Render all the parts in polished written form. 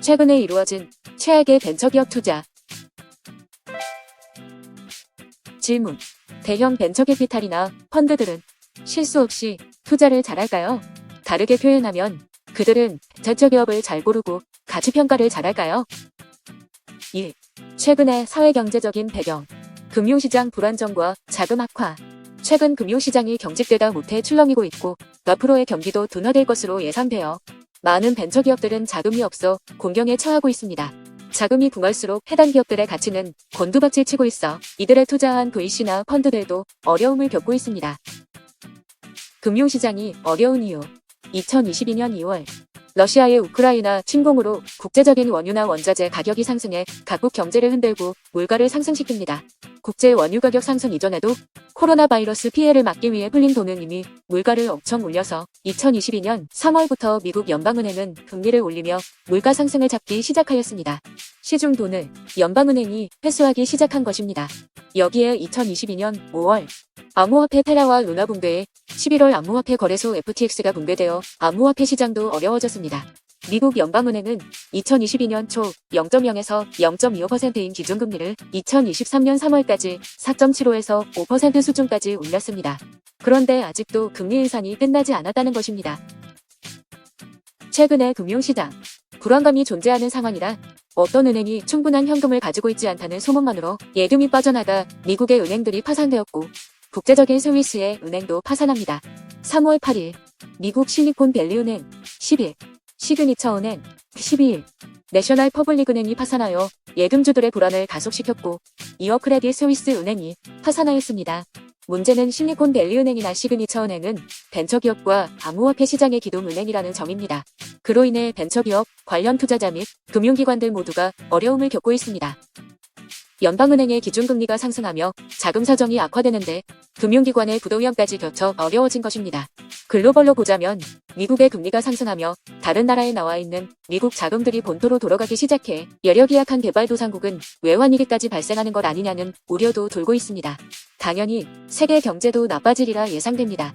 최근에 이루어진 최악의 벤처기업 투자. 질문. 대형 벤처캐피탈이나 펀드들은 실수 없이 투자를 잘할까요? 다르게 표현하면 그들은 벤처기업을 잘 고르고 가치평가를 잘할까요? 1. 최근의 사회경제적인 배경. 금융시장 불안정과 자금 악화. 최근 금융시장이 경직되다 못해 출렁이고 있고 앞으로의 경기도 둔화될 것으로 예상되어 많은 벤처기업들은 자금이 없어 곤경에 처하고 있습니다. 자금이 붕할수록 해당 기업들의 가치는 곤두박질 치고 있어 이들에 투자한 VC나 펀드들도 어려움을 겪고 있습니다. 금융시장이 어려운 이유. 2022년 2월 러시아의 우크라이나 침공으로 국제적인 원유나 원자재 가격이 상승해 각국 경제를 흔들고 물가를 상승시킵니다. 국제 원유 가격 상승 이전에도 코로나 바이러스 피해를 막기 위해 풀린 돈은 이미 물가를 엄청 올려서 2022년 3월부터 미국 연방은행은 금리를 올리며 물가 상승을 잡기 시작하였습니다. 시중 돈을 연방은행이 회수하기 시작한 것입니다. 여기에 2022년 5월 암호화폐 테라와 루나 붕괴에 11월 암호화폐 거래소 FTX가 붕괴되어 암호화폐 시장도 어려워졌습니다. 미국 연방은행은 2022년 초 0.0에서 0.25%인 기준금리를 2023년 3월까지 4.75에서 5% 수준까지 올렸습니다. 그런데 아직도 금리 인상이 끝나지 않았다는 것입니다. 최근의 금융시장 불안감이 존재하는 상황이라 어떤 은행이 충분한 현금을 가지고 있지 않다는 소문만으로 예금이 빠져나가 미국의 은행들이 파산되었고 국제적인 스위스의 은행도 파산합니다. 3월 8일 미국 실리콘밸리은행 10일 시그니처은행 12일 내셔널 퍼블릭은행이 파산하여 예금주들의 불안을 가속시켰고 이어 크레딧 스위스 은행이 파산하였습니다. 문제는 실리콘밸리은행이나 시그니처은행은 벤처기업과 암호화폐 시장의 기동은행이라는 점입니다. 그로 인해 벤처기업, 관련 투자자 및 금융기관들 모두가 어려움을 겪고 있습니다. 연방은행의 기준금리가 상승하며 자금 사정이 악화되는데 금융기관의 부도위험까지 겹쳐 어려워진 것입니다. 글로벌로 보자면 미국의 금리가 상승하며 다른 나라에 나와 있는 미국 자금들이 본토로 돌아가기 시작해 여력이 약한 개발도상국은 외환위기까지 발생하는 것 아니냐는 우려도 돌고 있습니다. 당연히 세계 경제도 나빠지리라 예상됩니다.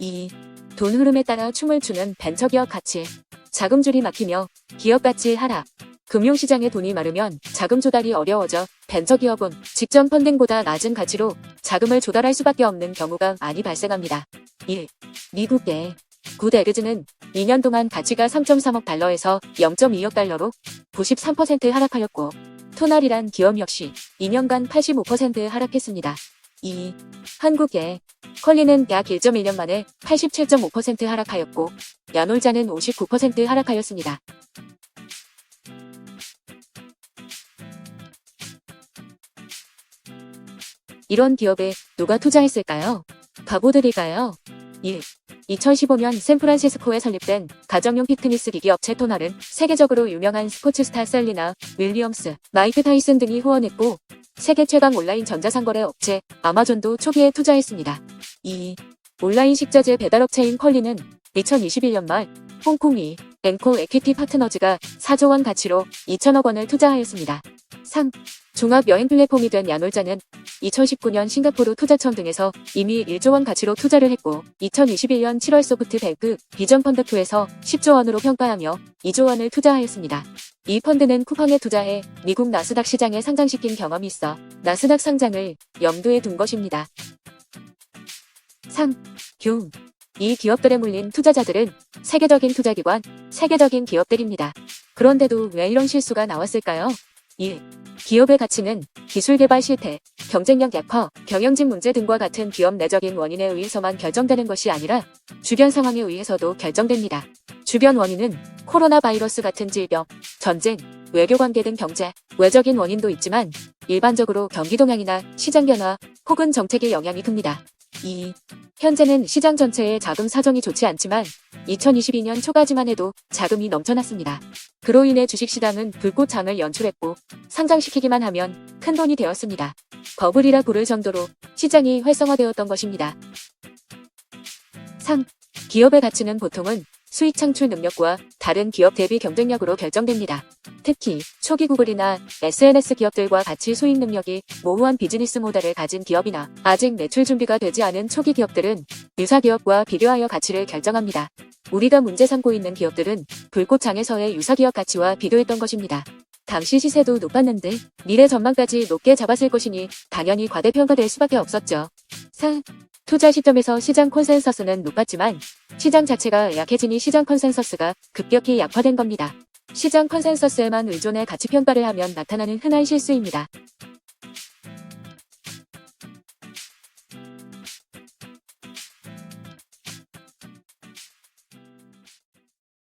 2. 돈 흐름에 따라 춤을 추는 벤처기업 가치. 자금줄이 막히며 기업 가치 하락. 금융시장에 돈이 마르면 자금 조달이 어려워져 벤처기업은 직전 펀딩보다 낮은 가치로 자금을 조달할 수밖에 없는 경우가 많이 발생합니다. 1. 미국의 굿 에그즈는 2년 동안 가치가 3.3억 달러에서 0.2억 달러로 93% 하락하였고 토날이란 기업 역시 2년간 85% 하락했습니다. 2. 한국의 컬리는 약 1.1년 만에 87.5% 하락하였고 야놀자는 59% 하락하였습니다. 이런 기업에 누가 투자했을까요? 바보들일까요? 1. 2015년 샌프란시스코에 설립된 가정용 피트니스 기기 업체 토날은 세계적으로 유명한 스포츠 스타 셀리나 윌리엄스, 마이크 타이슨 등이 후원했고 세계 최강 온라인 전자상거래 업체 아마존도 초기에 투자했습니다. 2. 온라인 식자재 배달업체인 컬리는 2021년 말 홍콩이 앵코 에퀴티 파트너즈가 4조 원 가치로 2천억 원을 투자하였습니다. 3. 종합 여행 플랫폼이 된 야놀자는 2019년 싱가포르 투자청 등에서 이미 1조 원 가치로 투자를 했고 2021년 7월 소프트뱅크 비전펀드2에서 10조 원으로 평가하며 2조 원을 투자하였습니다. 이 펀드는 쿠팡에 투자해 미국 나스닥 시장에 상장시킨 경험이 있어 나스닥 상장을 염두에 둔 것입니다. 3. 균. 이 기업들에 물린 투자자들은 세계적인 투자기관, 세계적인 기업들입니다. 그런데도 왜 이런 실수가 나왔을까요? 1. 기업의 가치는 기술 개발 실패, 경쟁력 약화, 경영진 문제 등과 같은 기업 내적인 원인에 의해서만 결정되는 것이 아니라 주변 상황에 의해서도 결정됩니다. 주변 원인은 코로나 바이러스 같은 질병, 전쟁, 외교관계 등 경제, 외적인 원인도 있지만 일반적으로 경기 동향이나 시장 변화 혹은 정책의 영향이 큽니다. 2. 현재는 시장 전체의 자금 사정이 좋지 않지만 2022년 초까지만 해도 자금이 넘쳐났습니다. 그로 인해 주식시장은 불꽃장을 연출했고 상장시키기만 하면 큰돈이 되었습니다. 버블이라 부를 정도로 시장이 활성화되었던 것입니다. 3. 기업의 가치는 보통은 수익 창출 능력과 다른 기업 대비 경쟁력으로 결정됩니다. 특히 초기 구글이나 SNS 기업들과 같이 수익 능력이 모호한 비즈니스 모델을 가진 기업이나 아직 매출 준비가 되지 않은 초기 기업들은 유사 기업과 비교하여 가치를 결정합니다. 우리가 문제 삼고 있는 기업들은 불꽃장에서의 유사기업 가치와 비교했던 것입니다. 당시 시세도 높았는데 미래 전망까지 높게 잡았을 것이니 당연히 과대평가될 수밖에 없었죠. 4. 투자 시점에서 시장 콘센서스는 높았지만 시장 자체가 약해지니 시장 컨센서스가 급격히 약화된 겁니다. 시장 컨센서스에만 의존해 가치 평가를 하면 나타나는 흔한 실수입니다.